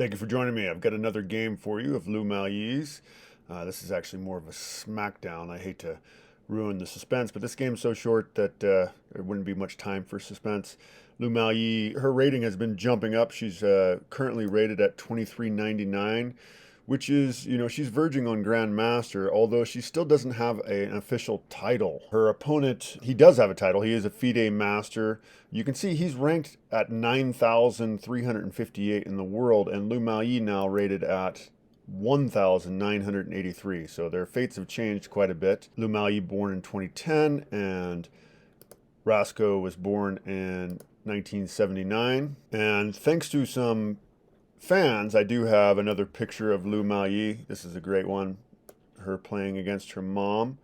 Thank you for joining me. I've got another game for you of Lou Miaoyi's. This is actually more of a smackdown. I hate to ruin the suspense, but this game's so short that there wouldn't be much time for suspense. Lou Miaoyi, her rating has been jumping up. She's currently rated at 2399, which is, she's verging on Grandmaster, although she still doesn't have an official title. Her opponent, he does have a title. He is a FIDE Master. You can see he's ranked at 9,358 in the world, and Lou Miaoyi now rated at 1,983. So their fates have changed quite a bit. Lou Miaoyi born in 2010, and Rastko was born in 1979. And thanks to some fans, I do have another picture of Lou Miaoyi. This is a great one. Her playing against her mom.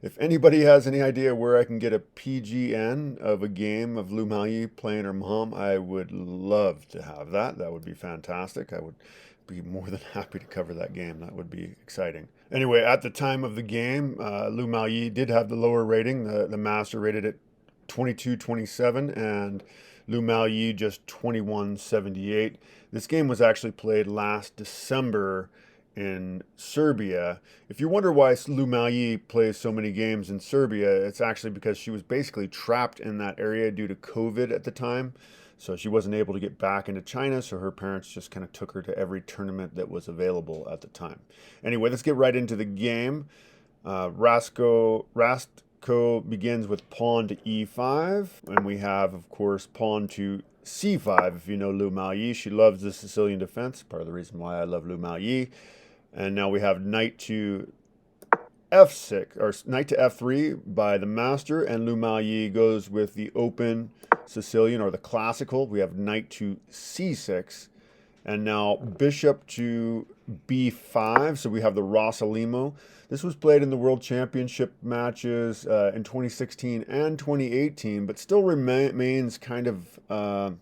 If anybody has any idea where I can get a PGN of a game of Lou Miaoyi playing her mom, I would love to have that. That would be fantastic. I would be more than happy to cover that game. That would be exciting. Anyway, at the time of the game, Lou Miaoyi did have the lower rating. The master rated at 2227 and Lou Miaoyi just 2178. This game was actually played last December in Serbia. If you wonder why Lou Miaoyi plays so many games in Serbia, it's actually because she was basically trapped in that area due to COVID at the time. So she wasn't able to get back into China, so her parents just kind of took her to every tournament that was available at the time. Anyway, let's get right into the game. Rastko begins with pawn to e5, and we have, of course, pawn to c5. If you know Lou Miaoyi, she loves the Sicilian defense, part of the reason why I love Lou Miaoyi. And now we have knight to f6, or knight to f3 by the master, and Lou Miaoyi goes with the open Sicilian, or the classical. We have knight to c6, and now bishop to b5, so we have the Rossalimo. This was played in the World Championship matches in 2016 and 2018, but still remains kind of a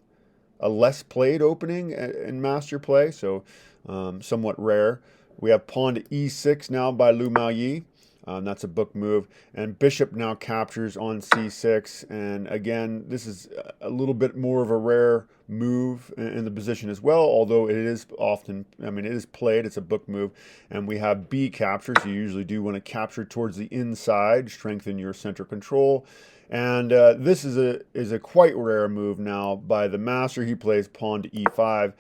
less played opening in master play, so somewhat rare. We have pawn to e6 now by Lou Miaoyi. That's a book move. And bishop now captures on c6. And again, this is a little bit more of a rare move in the position as well, although it is often, it is played. It's a book move. And we have b captures. You usually do want to capture towards the inside, strengthen your center control. And this is a quite rare move now by the master. He plays pawn to e5.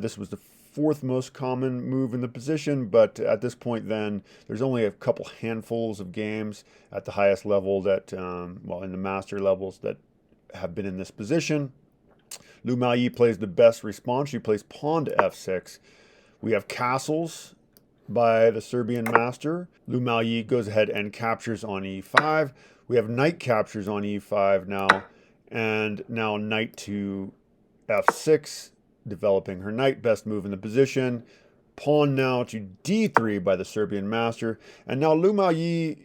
This was the fourth most common move in the position, but at this point then there's only a couple handfuls of games at the highest level that, in the master levels, that have been in this position. Lou Miaoyi plays the best response. She plays pawn to f6. We have castles by the Serbian master. Lou Miaoyi goes ahead and captures on e5. We have knight captures on e5 now, and now knight to f6, developing her knight, best move in the position. Pawn now to d3 by the Serbian master. And now Lou Miaoyi,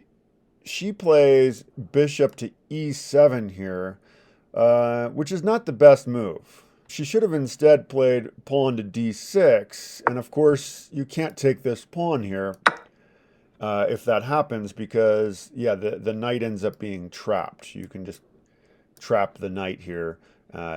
she plays bishop to e7 here, which is not the best move. She should have instead played pawn to d6. And of course, you can't take this pawn here if that happens, because, yeah, the knight ends up being trapped. You can just trap the knight here.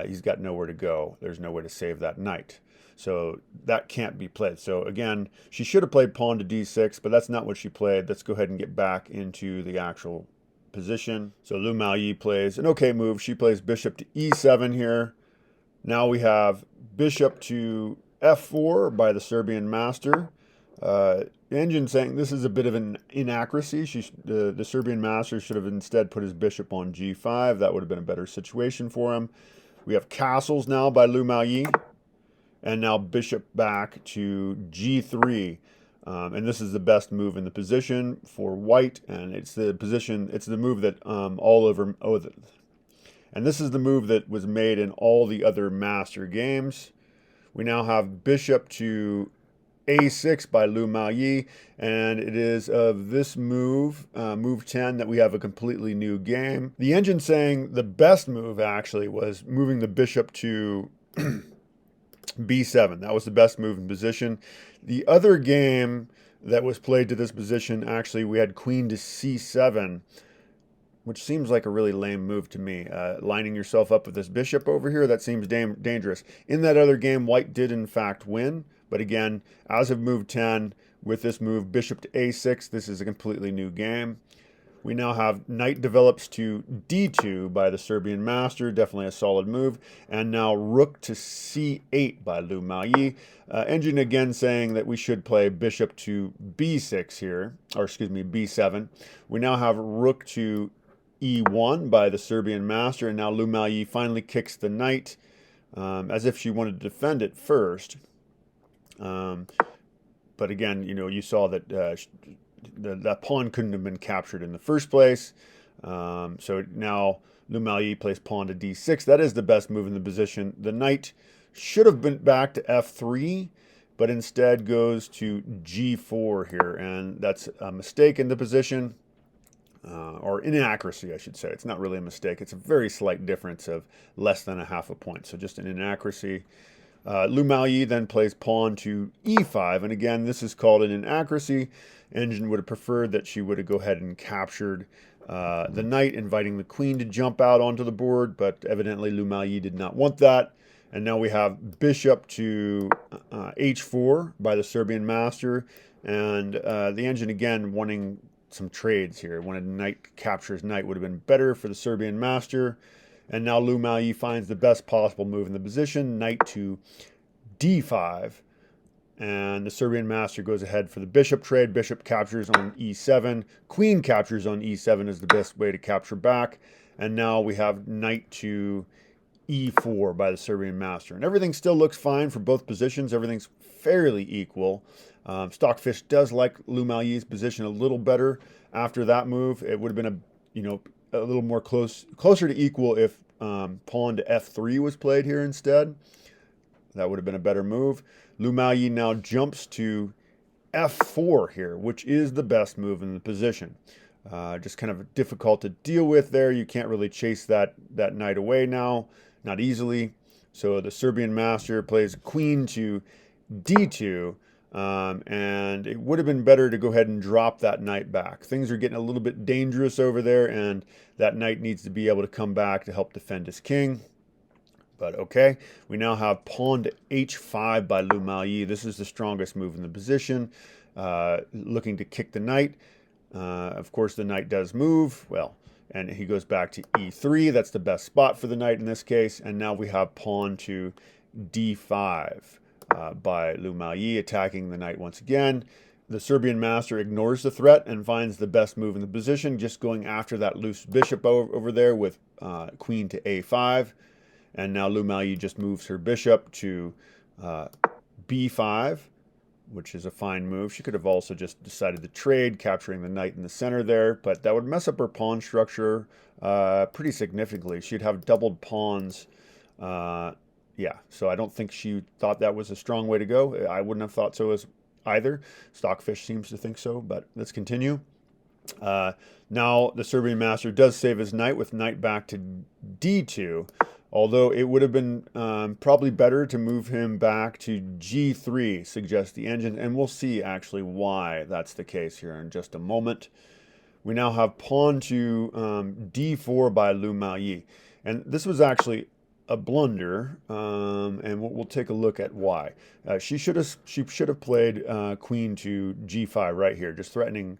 He's got nowhere to go. There's no way to save that knight. So that can't be played. So again, she should have played pawn to d6, but that's not what she played. Let's go ahead and get back into the actual position. So Lou Miaoyi plays an okay move. She plays bishop to e7 here. Now we have bishop to f4 by the Serbian master. The engine saying this is a bit of an inaccuracy. The Serbian master should have instead put his bishop on g5. That would have been a better situation for him. We have castles now by Lou Miaoyi, and now bishop back to g3. And this is the best move in the position for white, and it's the move that and this is the move that was made in all the other master games. We now have bishop to a6 by Lou Miaoyi, and it is of this move, move 10, that we have a completely new game. The engine saying the best move actually was moving the bishop to b7. That was the best move in position. The other game that was played to this position, actually, we had queen to c7. which seems like a really lame move to me. Lining yourself up with this bishop over here, that seems dangerous. In that other game, white did in fact win, but again, as of move 10, with this move, bishop to a6, this is a completely new game. We now have knight develops to d2 by the Serbian master, definitely a solid move. And now rook to c8 by Lu Miaoyi. Engine again saying that we should play bishop to b6 here, or excuse me, b7. We now have rook to e1 by the Serbian master, and now Lu Miaoyi finally kicks the knight, as if she wanted to defend it first. But again, you know, you saw that that pawn couldn't have been captured in the first place. So now Lu Miaoyi plays pawn to d6. That is the best move in the position. The knight should have been back to f3, but instead goes to g4 here, and that's a mistake in the position. Or inaccuracy, I should say. It's not really a mistake. It's a very slight difference of less than a half a point. So just an inaccuracy. Lu Miaoyi then plays pawn to e5, and again, this is called an inaccuracy. Engine would have preferred that she would have go ahead and captured the knight, inviting the queen to jump out onto the board, but evidently Lu Miaoyi did not want that. And now we have bishop to h4 by the Serbian master, and the engine again wanting some trades here. Wanted knight captures knight would have been better for the Serbian master. And now Lu Miaoyi finds the best possible move in the position, knight to d5. And the Serbian master goes ahead for the bishop trade. Bishop captures on e7. Queen captures on e7 is the best way to capture back. And now we have knight to e4 by the Serbian master. And everything still looks fine for both positions. Everything's fairly equal. Stockfish does like Lu Miaoyi's position a little better after that move. It would have been a little more closer to equal if pawn to f3 was played here instead. That would have been a better move. Lu Miaoyi now jumps to f4 here, which is the best move in the position. Just kind of difficult to deal with there. You can't really chase that knight away now, not easily. So the Serbian master plays queen to d2, and it would have been better to go ahead and drop that knight back. Things are getting a little bit dangerous over there, and that knight needs to be able to come back to help defend his king. But okay, we now have pawn to h5 by Lu Miaoyi. This is the strongest move in the position, looking to kick the knight. Of course, the knight does move, well, and he goes back to e3. That's the best spot for the knight in this case. And now we have pawn to d5 by Lu Miaoyi, attacking the knight once again. The Serbian master ignores the threat and finds the best move in the position, just going after that loose bishop over there with queen to a5. And now Lu Miaoyi just moves her bishop to b5, which is a fine move. She could have also just decided to trade, capturing the knight in the center there, but that would mess up her pawn structure pretty significantly. She'd have doubled pawns. Yeah, so I don't think she thought that was a strong way to go. I wouldn't have thought so as either. Stockfish seems to think so, but let's continue. Now the Serbian master does save his knight with knight back to d2. Although it would have been probably better to move him back to g3, suggests the engine. And we'll see actually why that's the case here in just a moment. We now have pawn to d4 by Lu Miaoyi. And this was actually a blunder, and we'll take a look at why. She should have played queen to g5 right here, just threatening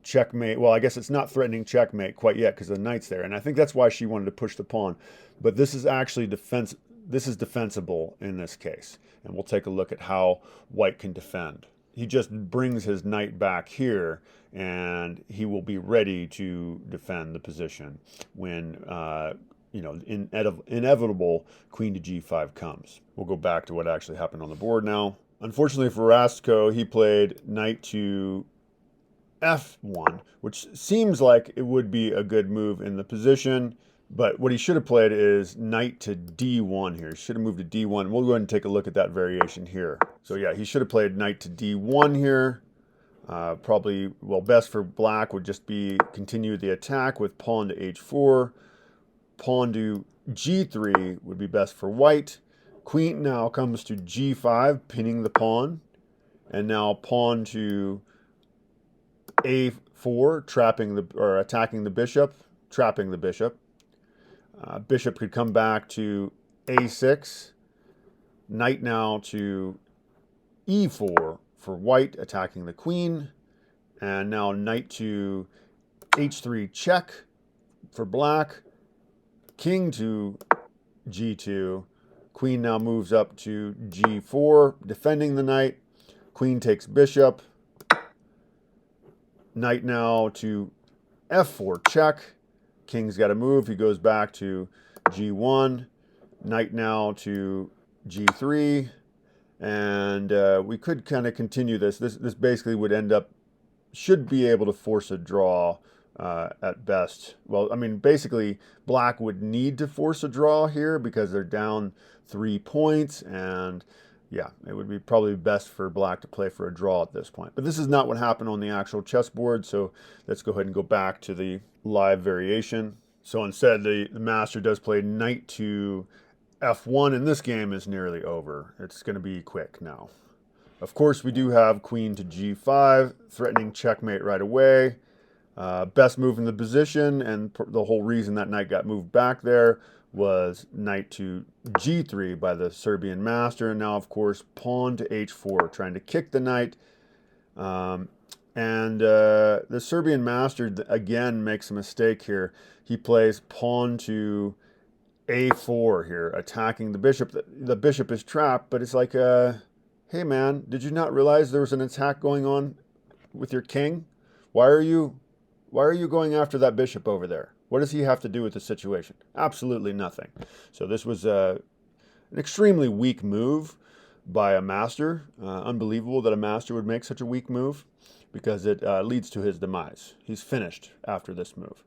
checkmate. Well, I guess it's not threatening checkmate quite yet because the knight's there, and I think that's why she wanted to push the pawn. But this is actually defensible in this case, and we'll take a look at how white can defend. He just brings his knight back here, and he will be ready to defend the position when inevitable queen to g5 comes. We'll go back to what actually happened on the board now. Unfortunately for Rastko, he played knight to f1, which seems like it would be a good move in the position, but what he should have played is knight to d1 here. He should have moved to d1. We'll go ahead and take a look at that variation here. So yeah, he should have played knight to d1 here. Probably, well, best for black would just be continue the attack with pawn to h4. Pawn to g3 would be best for white. Queen now comes to g5, pinning the pawn. And now pawn to a5 F4, trapping the, or attacking the bishop, trapping the bishop. Bishop could come back to A6. Knight now to E4 for white, attacking the queen. And now knight to H3 check for black. King to G2. Queen now moves up to G4, defending the knight. Queen takes bishop. Knight now to F4 check. King's got to move. He goes back to G1. Knight now to G3. And we could kind of continue this. This basically would end up, should be able to force a draw at best. Well, I mean, basically, black would need to force a draw here because they're down 3 points. And yeah, it would be probably best for black to play for a draw at this point. But this is not what happened on the actual chessboard. So let's go ahead and go back to the live variation. So instead, the master does play knight to F1, and this game is nearly over. It's going to be quick now. Of course, we do have queen to G5, threatening checkmate right away. Best move in the position, and the whole reason that knight got moved back there was knight to G3 by the Serbian master. And now, of course, pawn to H4, trying to kick the knight. The Serbian master, again, makes a mistake here. He plays pawn to A4 here, attacking the bishop. The bishop is trapped, but it's like, hey man, did you not realize there was an attack going on with your king? Why are you going after that bishop over there? What does he have to do with the situation? Absolutely nothing. So this was an extremely weak move by a master. Unbelievable that a master would make such a weak move, because it leads to his demise. He's finished after this move.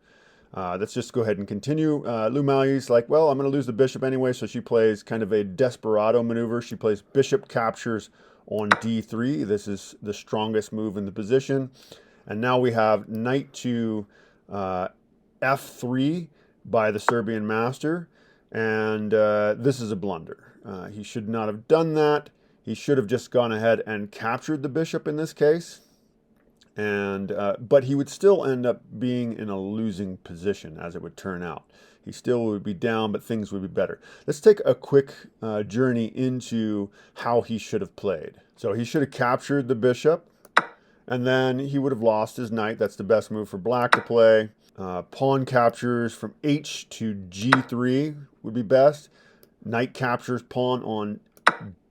Let's just go ahead and continue. Lu Maoyi's like, well, I'm going to lose the bishop anyway, so she plays kind of a desperado maneuver. She plays bishop captures on D3. This is the strongest move in the position. And now we have knight to F3 by the Serbian master. And this is a blunder. He should not have done that. He should have just gone ahead and captured the bishop in this case. But he would still end up being in a losing position, as it would turn out. He still would be down, but things would be better. Let's take a quick journey into how he should have played. So he should have captured the bishop, and then he would have lost his knight. That's the best move for black to play. Pawn captures from H to G3 would be best. Knight captures pawn on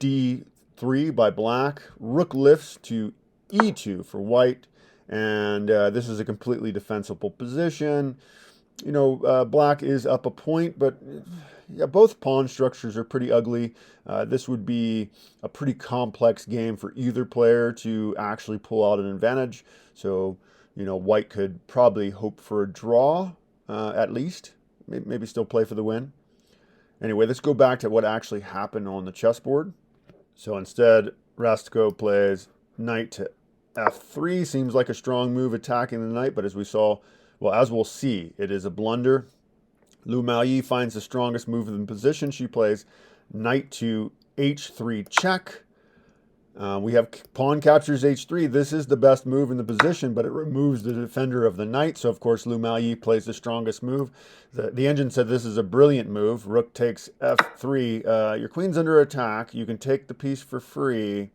D3 by black. Rook lifts to E2 for white. And this is a completely defensible position. You know, black is up a point, but yeah, both pawn structures are pretty ugly. This would be a pretty complex game for either player to actually pull out an advantage. So, you know, white could probably hope for a draw, at least. Maybe still play for the win. Anyway, let's go back to what actually happened on the chessboard. So instead, Rastko plays knight to F3. Seems like a strong move attacking the knight, but as we saw, well, as we'll see, it is a blunder. Lu Maoyi finds the strongest move in the position. She plays knight to H3 check. We have pawn captures H3. This is the best move in the position, but it removes the defender of the knight. So, of course, Lu Maoyi plays the strongest move. The engine said this is a brilliant move. Rook takes F3. Your queen's under attack. You can take the piece for free.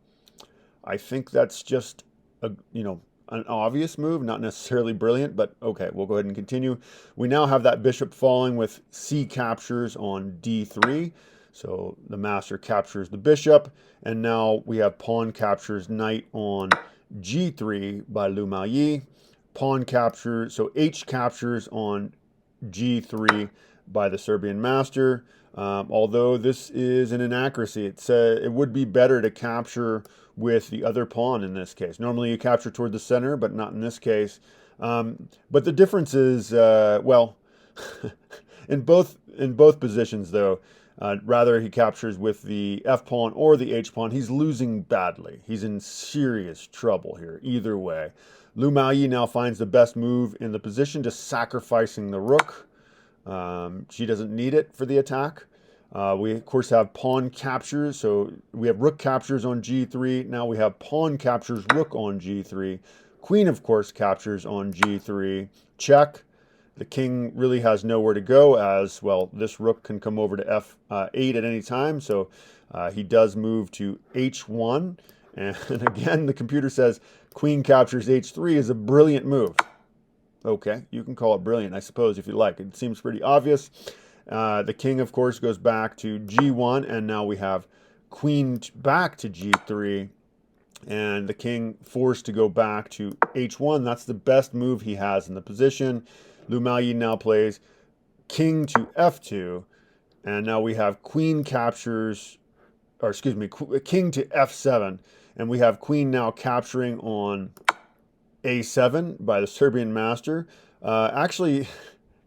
I think that's just an obvious move, not necessarily brilliant, but okay, we'll go ahead and continue. We now have that bishop falling with C captures on D3. So the master captures the bishop, and now we have pawn captures knight on G3 by Lu Maoyi. Pawn capture, so H captures on G3 by the Serbian master. Although this is an inaccuracy, it would be better to capture with the other pawn in this case. Normally you capture toward the center, but not in this case. But the difference is, well, in both positions though, rather he captures with the F pawn or the H pawn, he's losing badly. He's in serious trouble here, either way. Lu Maoyi now finds the best move in the position, just sacrificing the rook. She doesn't need it for the attack. We, of course, have pawn captures. So we have rook captures on G3. Now we have pawn captures rook on G3. Queen, of course, captures on G3, check. The king really has nowhere to go, as well this rook can come over to F8 at any time, so he does move to H1. And again, the computer says queen captures H3 is a brilliant move. Okay, you can call it brilliant, I suppose, if you like. It seems pretty obvious. The king, of course, goes back to G1, and now we have queen back to G3, and the king forced to go back to H1. That's the best move he has in the position. Miaoyi now plays king to F2, and now we have queen captures, or excuse me, king to F7, and we have queen now capturing on A7 by the Serbian master. Actually,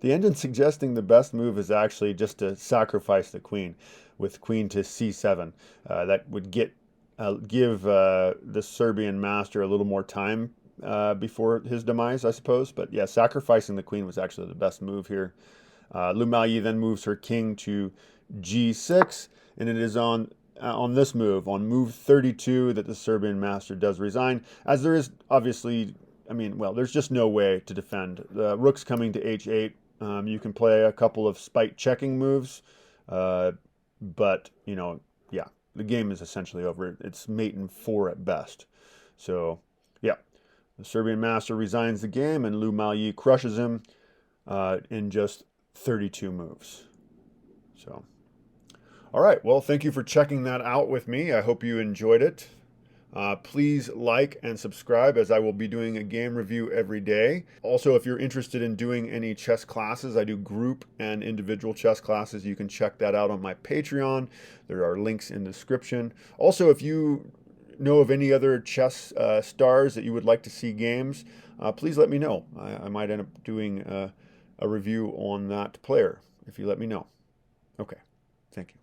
the engine suggesting the best move is actually just to sacrifice the queen with queen to C7. That would give the Serbian master a little more time before his demise, I suppose. But yeah, sacrificing the queen was actually the best move here. Miaoyi then moves her king to G6, and it is on this move, on move 32, that the Serbian master does resign, as there is obviously, I mean, well, there's just no way to defend. The rook's coming to H8. You can play a couple of spite checking moves, but, you know, yeah, the game is essentially over. It's mate in 4 at best. So, yeah, the Serbian master resigns the game, and Miaoyi crushes him in just 32 moves. So, all right, well, thank you for checking that out with me. I hope you enjoyed it. Please like and subscribe, as I will be doing a game review every day. Also, if you're interested in doing any chess classes, I do group and individual chess classes. You can check that out on my Patreon. There are links in the description. Also, if you know of any other chess stars that you would like to see games, please let me know. I might end up doing a review on that player if you let me know. Okay, thank you.